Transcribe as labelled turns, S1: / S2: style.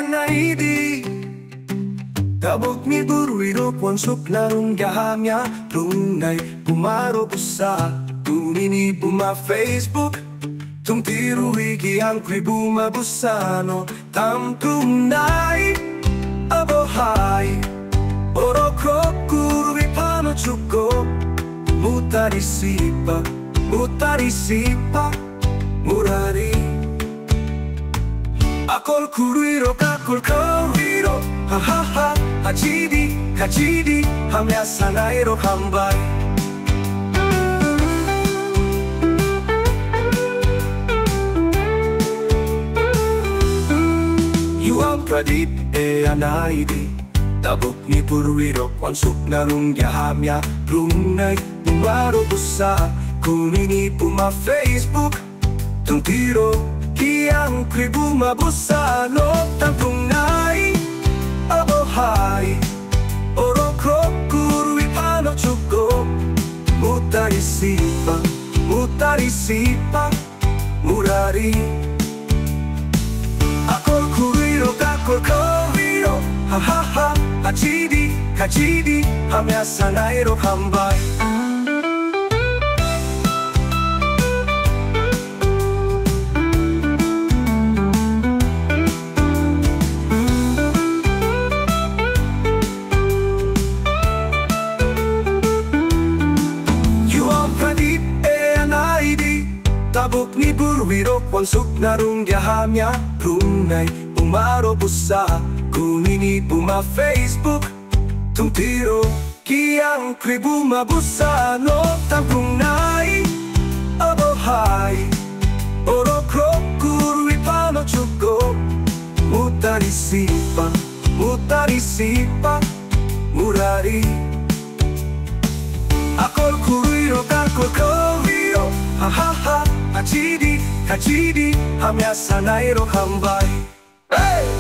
S1: naidi Tabok ni burwiro ponsok larong gahamya Tunay pumaro busa Tunini puma Facebook Tung tiruigi ang kribuma busano Tam tunay abohay Orokro kurwi pano chuko Mutarisipa Murari Akol kuruiro kakol kawiro Ha ha ha Hachidi Hamya sanairo hambay Yuang pradip anaidi Tabok ni purwiro Wansuk narung yahamya Runay Bumaro busa Kunini puma Facebook Tung tiro Kiang kribuma busa No tantunay Abohay Orokro kurwi pano chuko Mutarisipa Murari Akol kuriro kakol kawiro Ha ha ha Hachidi Hamya sanairo hambay Tabok ni burwiro Wansuk narung yahamya Runay umaro busa Kunini puma Facebook Tung tiro Kiang kribuma busa No tantunay Abohay Orokro kurwi pano chuko Mutarisipa Murari Akol kuruiro kakol kawiro Ha ha ha Hachidi Hamya sanairo hambay Hey!